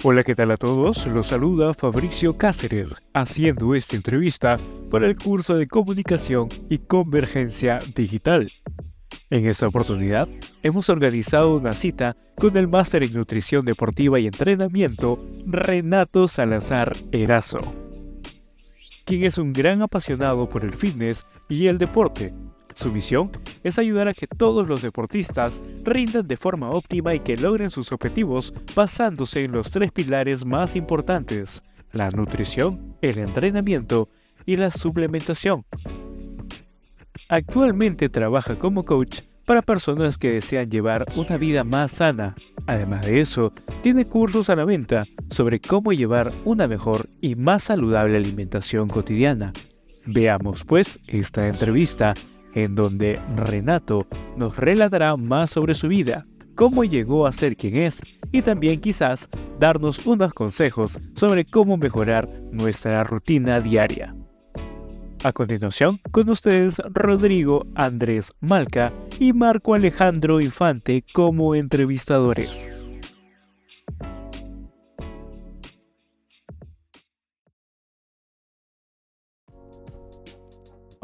Hola, ¿qué tal a todos? Los saluda Fabricio Cáceres, haciendo esta entrevista para el curso de Comunicación y Convergencia Digital. En esta oportunidad, hemos organizado una cita con el máster en Nutrición Deportiva y Entrenamiento, Renato Salazar Erazo, quien es un gran apasionado por el fitness y el deporte. Su misión es ayudar a que todos los deportistas rindan de forma óptima y que logren sus objetivos basándose en los 3 pilares más importantes: la nutrición, el entrenamiento y la suplementación. Actualmente trabaja como coach para personas que desean llevar una vida más sana. Además de eso, tiene cursos a la venta sobre cómo llevar una mejor y más saludable alimentación cotidiana. Veamos pues esta entrevista, en donde Renato nos relatará más sobre su vida, cómo llegó a ser quien es y también quizás darnos unos consejos sobre cómo mejorar nuestra rutina diaria. A continuación, con ustedes Rodrigo Andrés Malca y Marco Alejandro Infante como entrevistadores.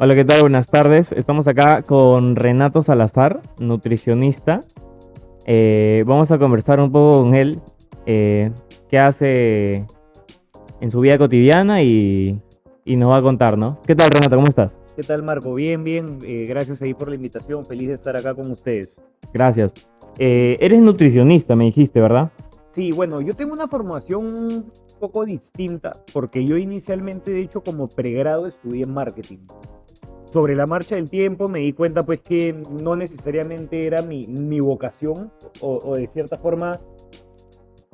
Hola, ¿qué tal? Buenas tardes. Estamos acá con Renato Salazar, nutricionista. Vamos a conversar un poco con él, qué hace en su vida cotidiana y nos va a contar, ¿no? ¿Qué tal, Renato? ¿Cómo estás? ¿Qué tal, Marco? Bien, bien. Gracias ahí por la invitación. Feliz de estar acá con ustedes. Gracias. Eres nutricionista, me dijiste, ¿verdad? Sí, bueno, yo tengo una formación un poco distinta porque yo inicialmente, de hecho, como pregrado estudié marketing. Sobre la marcha del tiempo me di cuenta pues que no necesariamente era mi vocación o de cierta forma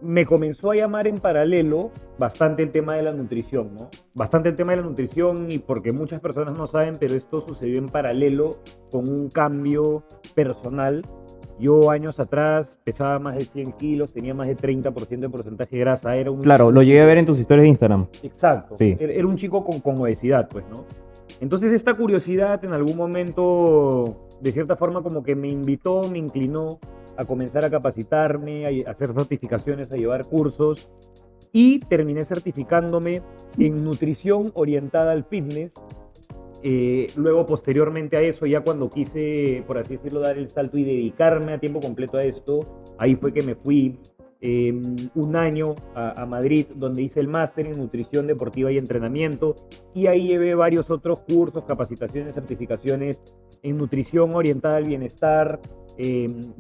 me comenzó a llamar en paralelo bastante el tema de la nutrición, ¿no? Bastante el tema de la nutrición y porque muchas personas no saben, pero esto sucedió en paralelo con un cambio personal. Yo años atrás pesaba más de 100 kilos, tenía más de 30% de porcentaje de grasa. Era un Claro, lo llegué a ver en tus historias de Instagram. Exacto. Sí. Era un chico con obesidad, pues, ¿no? Entonces esta curiosidad en algún momento, de cierta forma, como que me invitó, me inclinó a comenzar a capacitarme, a hacer certificaciones, a llevar cursos y terminé certificándome en nutrición orientada al fitness. Luego, posteriormente a eso, ya cuando quise, por así decirlo, dar el salto y dedicarme a tiempo completo a esto, ahí fue que me fui un año a Madrid, donde hice el máster en nutrición deportiva y entrenamiento, y ahí llevé varios otros cursos, capacitaciones, certificaciones en nutrición orientada al bienestar,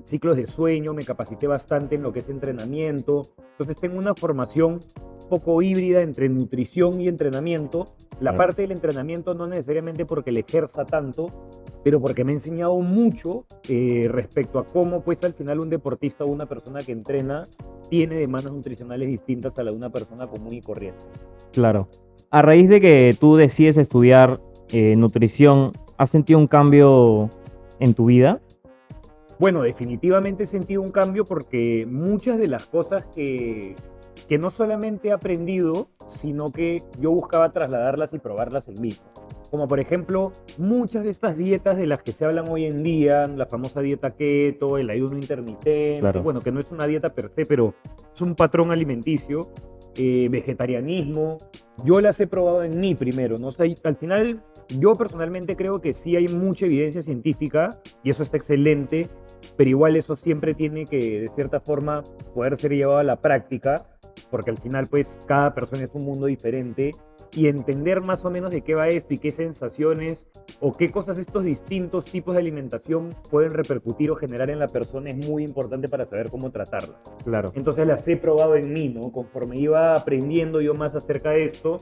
ciclos de sueño, me capacité bastante en lo que es entrenamiento. Entonces tengo una formación un poco híbrida entre nutrición y entrenamiento. La parte del entrenamiento no necesariamente porque le ejerza tanto, pero porque me ha enseñado mucho respecto a cómo pues al final un deportista o una persona que entrena tiene demandas nutricionales distintas a la de una persona común y corriente. Claro. A raíz de que tú decides estudiar nutrición, ¿has sentido un cambio en tu vida? Bueno, definitivamente he sentido un cambio porque muchas de las cosas que no solamente he aprendido, sino que yo buscaba trasladarlas y probarlas en mí. Como por ejemplo, muchas de estas dietas de las que se hablan hoy en día, la famosa dieta keto, el ayuno intermitente, Claro. bueno, que no es una dieta per se, pero es un patrón alimenticio, vegetarianismo, yo las he probado en mí primero, ¿no? O sea, al final, yo personalmente creo que sí hay mucha evidencia científica y eso está excelente, pero igual eso siempre tiene que, de cierta forma, poder ser llevado a la práctica, porque al final, pues, cada persona es un mundo diferente y entender más o menos de qué va esto y qué sensaciones o qué cosas estos distintos tipos de alimentación pueden repercutir o generar en la persona es muy importante para saber cómo tratarla. Claro. Entonces las he probado en mí, ¿no? Conforme iba aprendiendo yo más acerca de esto,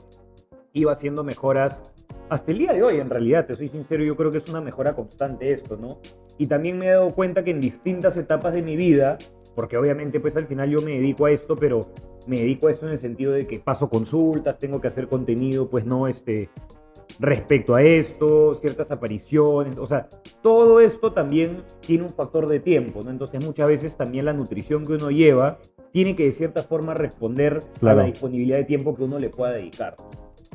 iba haciendo mejoras hasta el día de hoy, en realidad, te soy sincero, yo creo que es una mejora constante esto, ¿no? Y también me he dado cuenta que en distintas etapas de mi vida, porque obviamente pues al final yo me dedico a esto, pero me dedico a esto en el sentido de que paso consultas, tengo que hacer contenido, pues no, respecto a esto, ciertas apariciones, o sea, todo esto también tiene un factor de tiempo, ¿no? Entonces muchas veces también la nutrición que uno lleva tiene que de cierta forma responder Claro. a la disponibilidad de tiempo que uno le pueda dedicar.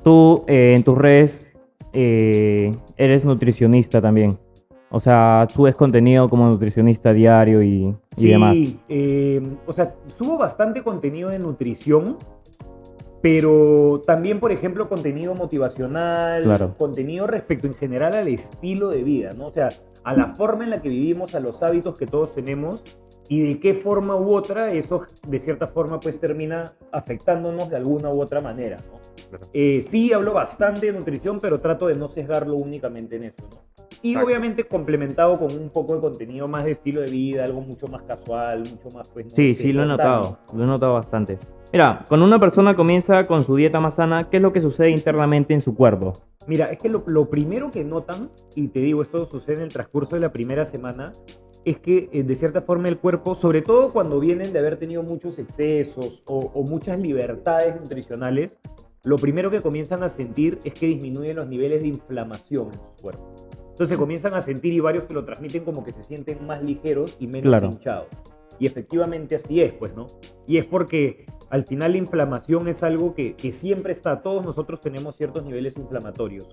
Tú en tus redes eres nutricionista también. O sea, subes contenido como nutricionista diario y demás. Sí, o sea, subo bastante contenido de nutrición, pero también, por ejemplo, contenido motivacional, Claro. contenido respecto en general al estilo de vida, ¿no? O sea, a la forma en la que vivimos, a los hábitos que todos tenemos y de qué forma u otra eso de cierta forma pues termina afectándonos de alguna u otra manera, ¿no? Claro. Sí, hablo bastante de nutrición, pero trato de no sesgarlo únicamente en eso, ¿no? Y Exacto. obviamente complementado con un poco de contenido más de estilo de vida, algo mucho más casual, mucho más, pues, no Sí, sé, sí, lo he orgánico. notado bastante. Mira, cuando una persona comienza con su dieta más sana, ¿qué es lo que sucede internamente en su cuerpo? Mira, es que lo primero que notan, y te digo, esto sucede en el transcurso de la primera semana, es que de cierta forma el cuerpo, sobre todo cuando vienen de haber tenido muchos excesos o muchas libertades nutricionales, lo primero que comienzan a sentir es que disminuyen los niveles de inflamación en su cuerpo. Entonces comienzan a sentir y varios te lo transmiten como que se sienten más ligeros y menos Claro. hinchados. Y efectivamente así es, pues, ¿no? Y es porque al final la inflamación es algo que siempre está, todos nosotros tenemos ciertos niveles inflamatorios.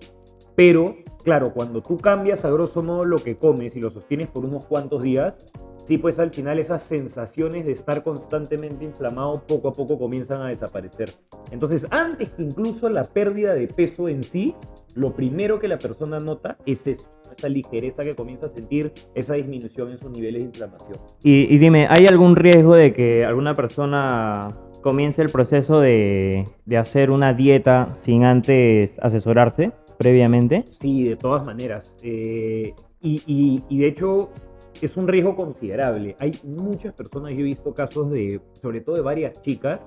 Pero, claro, cuando tú cambias a grosso modo lo que comes y lo sostienes por unos cuantos días, sí, pues al final esas sensaciones de estar constantemente inflamado poco a poco comienzan a desaparecer. Entonces, antes que incluso la pérdida de peso en sí, lo primero que la persona nota es eso, esa ligereza que comienza a sentir, esa disminución en sus niveles de inflamación. Y dime, ¿hay algún riesgo de que alguna persona comience el proceso de hacer una dieta sin antes asesorarse previamente? Sí, de todas maneras. Y de hecho es un riesgo considerable. Hay muchas personas, yo he visto casos de, sobre todo de varias chicas,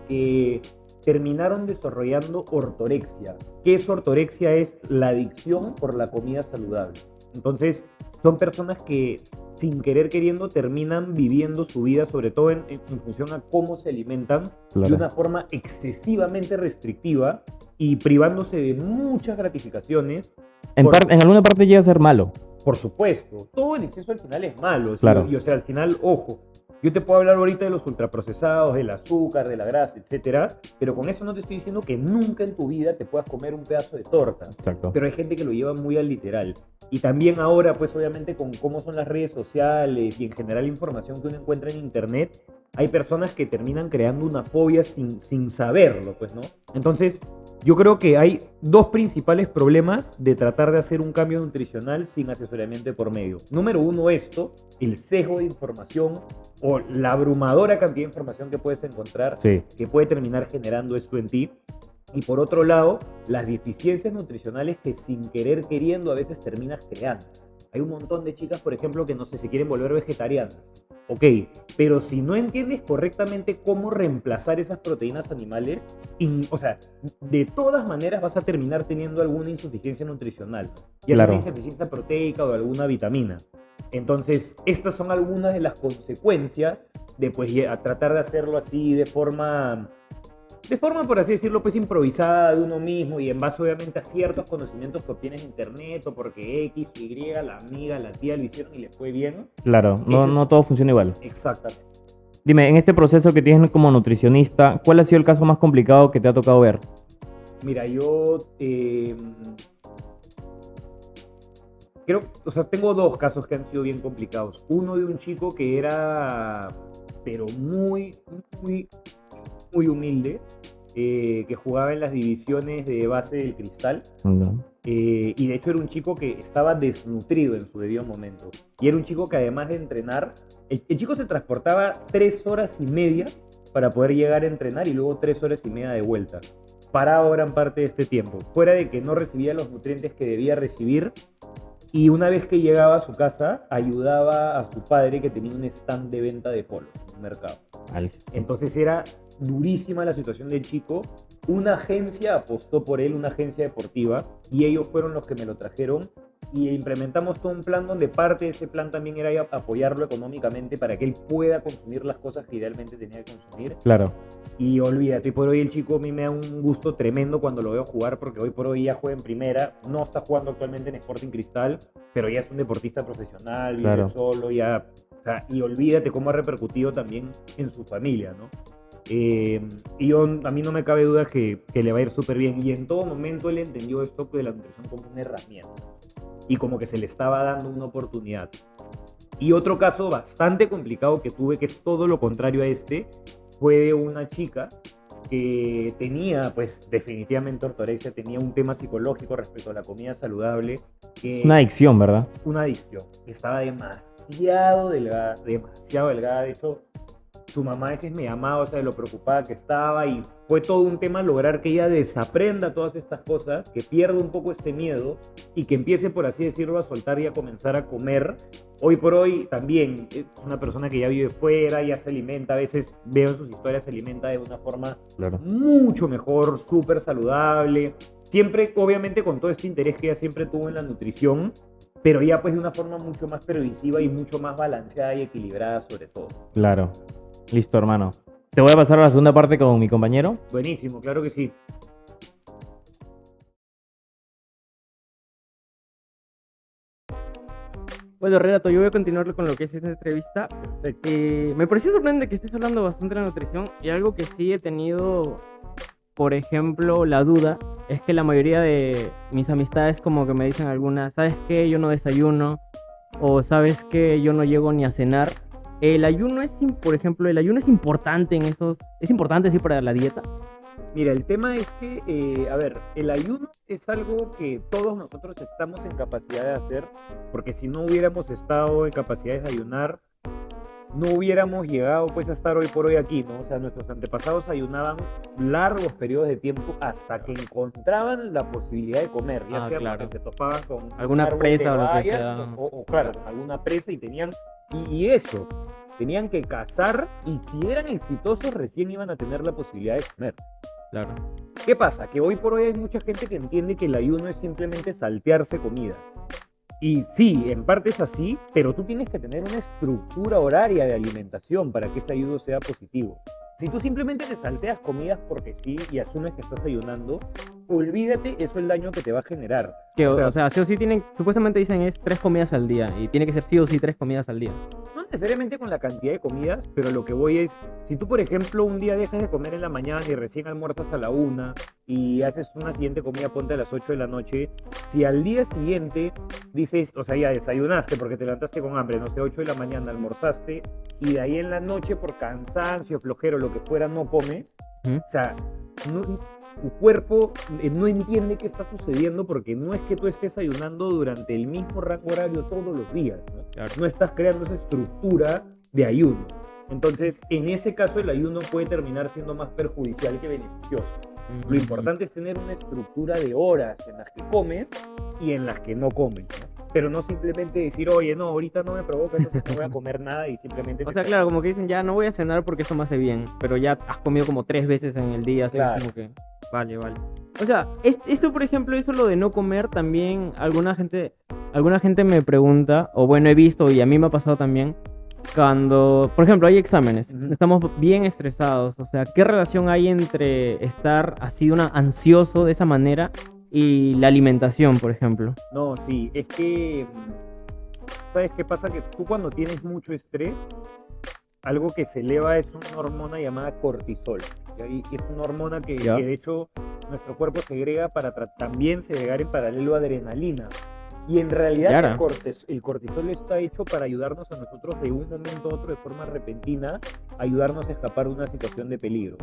que terminaron desarrollando ortorexia. ¿Qué es ortorexia? Es la adicción por la comida saludable. Entonces, son personas que sin querer queriendo terminan viviendo su vida, sobre todo en función a cómo se alimentan, de una forma excesivamente restrictiva y privándose de muchas gratificaciones. En alguna parte llega a ser malo. Por supuesto, todo el exceso al final es malo. Claro. Y o sea, al final, ojo, yo te puedo hablar ahorita de los ultraprocesados, del azúcar, de la grasa, etcétera, pero con eso no te estoy diciendo que nunca en tu vida te puedas comer un pedazo de torta. Exacto. Pero hay gente que lo lleva muy al literal. Y también ahora, pues obviamente con cómo son las redes sociales y en general la información que uno encuentra en internet, hay personas que terminan creando una fobia sin saberlo, pues, ¿no? Entonces, yo creo que hay dos principales problemas de tratar de hacer un cambio nutricional sin asesoramiento de por medio. Número uno, esto, el sesgo de información o la abrumadora cantidad de información que puedes encontrar Sí. que puede terminar generando esto en ti. Y por otro lado, las deficiencias nutricionales que sin querer queriendo a veces terminas creando. Hay un montón de chicas, por ejemplo, que no sé, se quieren volver vegetarianas. Ok, pero si no entiendes correctamente cómo reemplazar esas proteínas animales, o sea, de todas maneras vas a terminar teniendo alguna insuficiencia nutricional. Ya sea Claro. una insuficiencia proteica o de alguna vitamina. Entonces, estas son algunas de las consecuencias de pues, a tratar de hacerlo así de forma, por así decirlo, pues improvisada de uno mismo y en base obviamente a ciertos conocimientos que obtienes en internet o porque X, Y, la amiga, la tía lo hicieron y les fue bien. Claro, no todo funciona igual. Exactamente. Dime, en este proceso que tienes como nutricionista, ¿cuál ha sido el caso más complicado que te ha tocado ver? Mira, yo creo, o sea, tengo dos casos que han sido bien complicados. Uno de un chico que era, pero muy, muy, muy humilde, que jugaba en las divisiones de base del Cristal. No. Y de hecho era un chico que estaba desnutrido en su debido momento. Y era un chico que además de entrenar, el chico se transportaba 3 horas y media para poder llegar a entrenar y luego 3 horas y media de vuelta. Parado gran parte de este tiempo. Fuera de que no recibía los nutrientes que debía recibir. Y una vez que llegaba a su casa, ayudaba a su padre que tenía un stand de venta de polo en un mercado. Vale. Entonces era durísima la situación del chico. Una agencia apostó por él, una agencia deportiva, y ellos fueron los que me lo trajeron y implementamos todo un plan donde parte de ese plan también era apoyarlo económicamente para que él pueda consumir las cosas que idealmente tenía que consumir. Claro. Y olvídate, por hoy el chico a mí me da un gusto tremendo cuando lo veo jugar porque hoy por hoy ya juega en primera, no está jugando actualmente en Sporting Cristal, pero ya es un deportista profesional, vive Claro. solo, ya, o sea, y olvídate cómo ha repercutido también en su familia, ¿no? Y a mí no me cabe duda que le va a ir súper bien. Y en todo momento él entendió esto de la nutrición como una herramienta. Y como que se le estaba dando una oportunidad. Y otro caso bastante complicado que tuve, que es todo lo contrario a este, fue de una chica que tenía, pues definitivamente ortorexia, tenía un tema psicológico respecto a la comida saludable. Una adicción, ¿verdad? Una adicción. Estaba demasiado delgada, demasiado delgada. De hecho, su mamá a veces me llamaba, o sea, de lo preocupada que estaba, y fue todo un tema lograr que ella desaprenda todas estas cosas, que pierda un poco este miedo y que empiece, por así decirlo, a soltar y a comenzar a comer. Hoy por hoy también es una persona que ya vive fuera, ya se alimenta, a veces veo en sus historias, se alimenta de una forma mucho mejor, súper saludable, siempre obviamente con todo este interés que ella siempre tuvo en la nutrición, pero ya pues de una forma mucho más previsiva y mucho más balanceada y equilibrada sobre todo. Claro. Listo, hermano. Te voy a pasar a la segunda parte con mi compañero. Buenísimo, claro que sí. Bueno, Renato, yo voy a continuar con lo que es esta entrevista. Me pareció sorprendente que estés hablando bastante de la nutrición, y algo que sí he tenido, por ejemplo, la duda, es que la mayoría de mis amistades como que me dicen algunas, ¿sabes qué? Yo no desayuno, o ¿sabes qué? Yo no llego ni a cenar. El ayuno por ejemplo, el ayuno es importante es importante sí para la dieta. Mira, el tema es que, a ver, el ayuno es algo que todos nosotros estamos en capacidad de hacer, porque si no hubiéramos estado en capacidad de ayunar, no hubiéramos llegado pues a estar hoy por hoy aquí, ¿no? O sea, nuestros antepasados ayunaban largos periodos de tiempo hasta que encontraban la posibilidad de comer, ya sea claro, porque se topaban con alguna árbol presa de o lo que bayas, sea. o claro, con alguna presa, y tenían, y eso, tenían que cazar, y si eran exitosos recién iban a tener la posibilidad de comer. Claro. ¿Qué pasa? Que hoy por hoy hay mucha gente que entiende que el ayuno es simplemente saltearse comida. Y sí, en parte es así, pero tú tienes que tener una estructura horaria de alimentación para que ese ayuno sea positivo. Si tú simplemente te salteas comidas porque sí y asumes que estás ayunando, olvídate, eso es el daño que te va a generar. Que, o sea, sí o sí supuestamente dicen es 3 comidas al día, y tiene que ser sí o sí 3 comidas al día. No necesariamente con la cantidad de comidas, pero lo que voy es, si tú por ejemplo un día dejas de comer en la mañana y recién almuerzas a la 1 y haces una siguiente comida, ponte a las 8 de la noche, si al día siguiente dices, o sea, ya desayunaste porque te levantaste con hambre, no sé, 8 de la mañana almorzaste, y de ahí en la noche por cansancio, flojero, lo que fuera, no comes, o sea, tu cuerpo no entiende qué está sucediendo, porque no es que tú estés ayunando durante el mismo rango horario todos los días, ¿no? Claro. No estás creando esa estructura de ayuno. Entonces, en ese caso, el ayuno puede terminar siendo más perjudicial que beneficioso. Lo importante es tener una estructura de horas en las que comes y en las que no comes, ¿no? Pero no simplemente decir, oye, no, ahorita no me provoca, entonces no voy a comer nada, y simplemente... O sea, claro, como que dicen, ya no voy a cenar porque eso me hace bien, pero ya has comido como 3 veces en el día, así Claro. como que, vale. O sea, esto, por ejemplo, eso lo de no comer, también alguna gente me pregunta, o bueno, he visto y a mí me ha pasado también, cuando, por ejemplo, hay exámenes, estamos bien estresados, o sea, ¿qué relación hay entre estar así ansioso de esa manera y la alimentación, por ejemplo? No, sí, es que, ¿sabes qué pasa? Que tú cuando tienes mucho estrés, algo que se eleva es una hormona llamada cortisol. Y es una hormona que de hecho nuestro cuerpo segrega para también segregar en paralelo adrenalina. Y en realidad el cortisol está hecho para ayudarnos a nosotros de un momento a otro, de forma repentina, ayudarnos a escapar de una situación de peligro.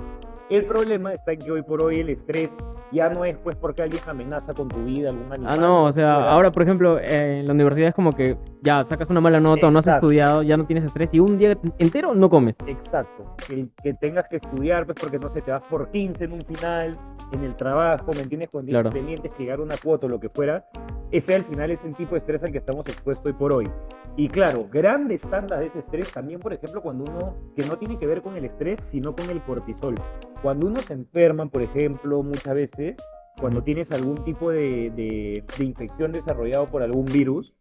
El problema está en que hoy por hoy el estrés ya no es pues porque alguien amenaza con tu vida, algún animal. No, o sea, ahora por ejemplo en la universidad es como que ya sacas una mala nota, o no has estudiado, ya no tienes estrés y un día entero no comes. Exacto, que tengas que estudiar pues porque no sé, te vas por 15 en un final, en el trabajo, ¿me entiendes? Con días pendientes, que llegar a una cuota o lo que fuera. Ese al final es el tipo de estrés al que estamos expuestos hoy por hoy. Y claro, grandes tandas de ese estrés también, por ejemplo, cuando uno, que no tiene que ver con el estrés, sino con el cortisol. Cuando uno se enferma, por ejemplo, muchas veces, cuando tienes algún tipo de infección desarrollado por algún virus,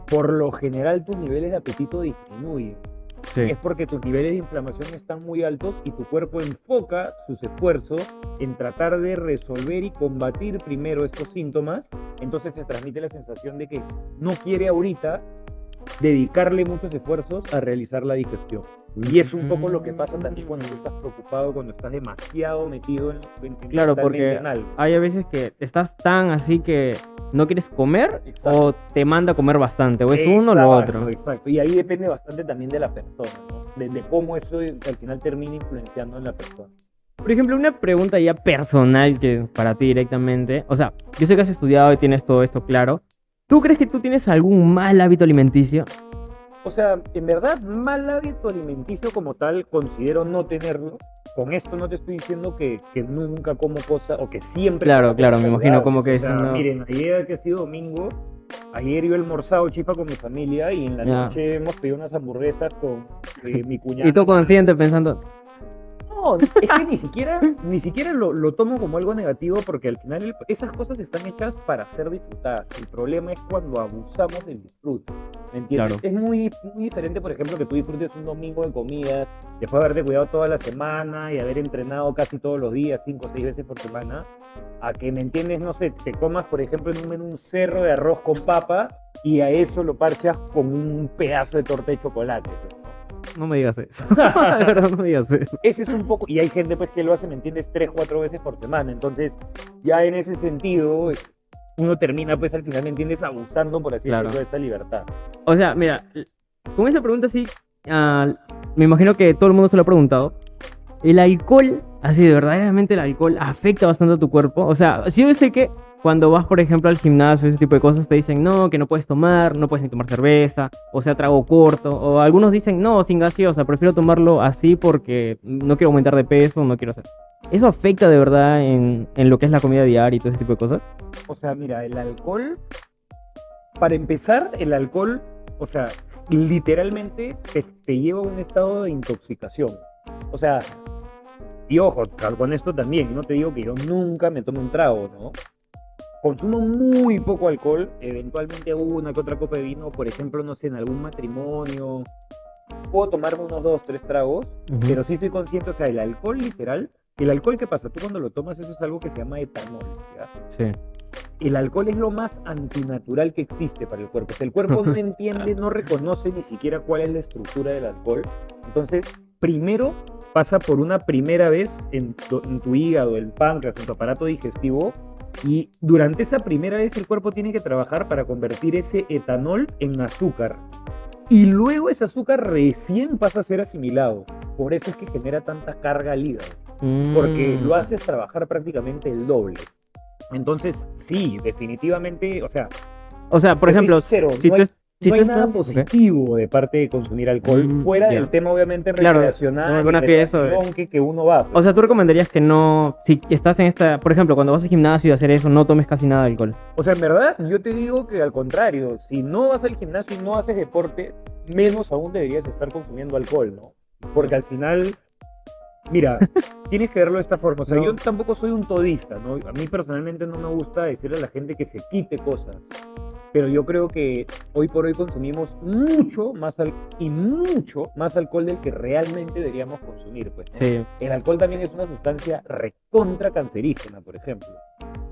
por lo general tus niveles de apetito disminuyen. Sí. Es porque tus niveles de inflamación están muy altos y tu cuerpo enfoca sus esfuerzos en tratar de resolver y combatir primero estos síntomas. Entonces te transmite la sensación de que no quiere ahorita dedicarle muchos esfuerzos a realizar la digestión. Y es un poco lo que pasa también cuando tú estás preocupado, cuando estás demasiado metido en Claro, totalmente porque en algo. hay a veces que estás tan así que no quieres comer Exacto. o te manda a comer bastante, o es uno o lo Exacto, otro. Exacto. Y ahí depende bastante también de la persona, ¿no? De cómo eso al final termina influenciando en la persona. Por ejemplo, una pregunta ya personal que para ti directamente, o sea, yo sé que has estudiado y tienes todo esto claro. ¿Tú crees que tú tienes algún mal hábito alimenticio? O sea, en verdad, mal hábito alimenticio como tal, considero no tenerlo. Con esto no te estoy diciendo que nunca como cosas o que siempre Claro, como claro, cosas me imagino como saludables. que O sea, diciendo, miren, ayer que ha sido domingo, ayer yo he almorzado chifa con mi familia y en la Ya. noche hemos pedido unas hamburguesas con mi cuñada. y tú consciente pensando, No, es que ni siquiera lo tomo como algo negativo porque al final esas cosas están hechas para ser disfrutadas. El problema es cuando abusamos del disfrute. ¿Me entiendes? Claro. Es muy, muy diferente, por ejemplo, que tú disfrutes un domingo de comidas, después de haberte cuidado toda la semana y haber entrenado casi todos los días, 5 o 6 veces por semana, a que, ¿me entiendes? No sé, te comas, por ejemplo, en un menú un cerro de arroz con papa y a eso lo parchas con un pedazo de torta de chocolate, pues, ¿no? no me digas eso. De verdad, no me digas eso. Ese es un poco, y hay gente pues que lo hace, ¿me entiendes? 3, 4 veces por semana, entonces ya en ese sentido uno termina pues al final, ¿me entiendes? Abusando, por así Claro. decirlo, de esa libertad. O sea, mira, con esa pregunta sí, me imagino que todo el mundo se lo ha preguntado. El alcohol, así de verdaderamente el alcohol afecta bastante a tu cuerpo. O sea, sí yo sé que cuando vas, por ejemplo, al gimnasio, ese tipo de cosas, te dicen, no, que no puedes tomar, no puedes ni tomar cerveza, o sea, trago corto. O algunos dicen, no, sin gaseosa, prefiero tomarlo así porque no quiero aumentar de peso, no quiero hacer. ¿Eso afecta de verdad en lo que es la comida diaria y todo ese tipo de cosas? O sea, mira, el alcohol, para empezar, el alcohol, o sea, literalmente te lleva a un estado de intoxicación. O sea, y ojo, con esto también, no te digo que yo nunca me tomo un trago, ¿no? Consumo muy poco alcohol, eventualmente una que otra copa de vino, por ejemplo, no sé, en algún matrimonio, puedo tomarme unos 2, 3 tragos, pero sí estoy consciente, o sea, el alcohol literal, el alcohol, ¿qué pasa? Tú cuando lo tomas, eso es algo que se llama etanol, ¿ya? Sí. El alcohol es lo más antinatural que existe para el cuerpo. O sea, el cuerpo no entiende, no reconoce ni siquiera cuál es la estructura del alcohol. Entonces, primero pasa por una primera vez en tu hígado, el páncreas, en tu aparato digestivo, y durante esa primera vez el cuerpo tiene que trabajar para convertir ese etanol en azúcar. Y luego ese azúcar recién pasa a ser asimilado. Por eso es que genera tanta carga al hígado. Porque lo haces trabajar prácticamente el doble. Entonces, sí, definitivamente, o sea, O sea, por te soy ejemplo, sincero, si no tú, hay, si no tú hay nada estás... ok. positivo de parte de consumir alcohol, fuera ya. del tema obviamente Claro, recreacional, no, y alguna fiesta, recreación que uno va. O Pues. sea, tú recomendarías que no, si estás en esta, por ejemplo, cuando vas al gimnasio y hacer eso, no tomes casi nada de alcohol. O sea, en verdad, yo te digo que al contrario, si no vas al gimnasio y no haces deporte, menos aún deberías estar consumiendo alcohol, ¿no? Porque al final, mira, tienes que verlo de esta forma. O sea, No. yo tampoco soy un todista, ¿no? A mí personalmente no me gusta decirle a la gente que se quite cosas. Pero yo creo que hoy por hoy consumimos mucho más alcohol del que realmente deberíamos consumir, pues, ¿no? Sí. El alcohol también es una sustancia recontra cancerígena, por ejemplo.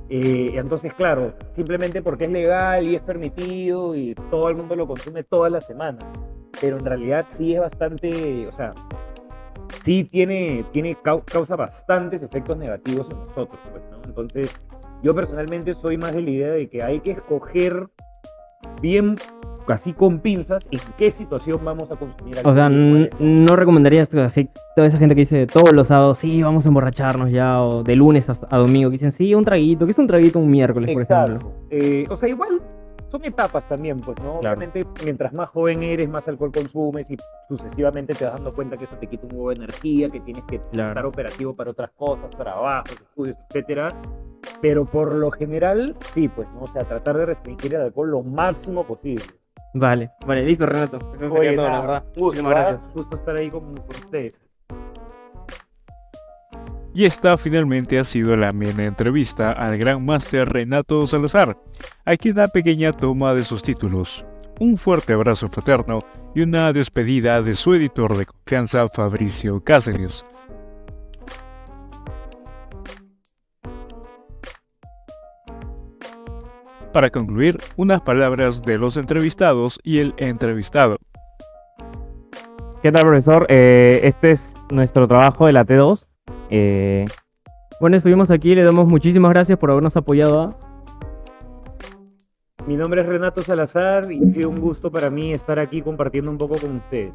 Entonces, claro, simplemente porque es legal y es permitido y todo el mundo lo consume todas las semanas. Pero en realidad sí es bastante, o sea, sí causa bastantes efectos negativos en nosotros, pues, ¿no? Entonces, yo personalmente soy más de la idea de que hay que escoger bien, así con pinzas, en qué situación vamos a consumir O sea, alcohol. no recomendarías así toda esa gente que dice todos los sábados, sí, vamos a emborracharnos ya, o de lunes a domingo, que dicen, sí, un traguito, que es un traguito un miércoles, por ejemplo. Exacto. O sea, igual son etapas también, pues, ¿no? Claro. Obviamente, mientras más joven eres, más alcohol consumes y sucesivamente te vas dando cuenta que eso te quita un huevo de energía, que tienes que Claro. estar operativo para otras cosas, trabajos, estudios, etcétera. Pero por lo general, sí, pues, ¿no? O sea, tratar de restringir el alcohol lo máximo posible. Vale, listo, Renato. Eso sería Oye, todo, la nada, verdad. gusto, Muchísimas gracias. gusto estar ahí con ustedes. Y esta finalmente ha sido la amena entrevista al gran máster Renato Salazar, aquí una pequeña toma de sus títulos, un fuerte abrazo fraterno y una despedida de su editor de confianza Fabricio Cáceres. Para concluir, unas palabras de los entrevistados y el entrevistado. ¿Qué tal, profesor? Este es nuestro trabajo de la T2. Bueno, estuvimos aquí, le damos muchísimas gracias por habernos apoyado. Mi nombre es Renato Salazar y ha sido un gusto para mí estar aquí compartiendo un poco con ustedes.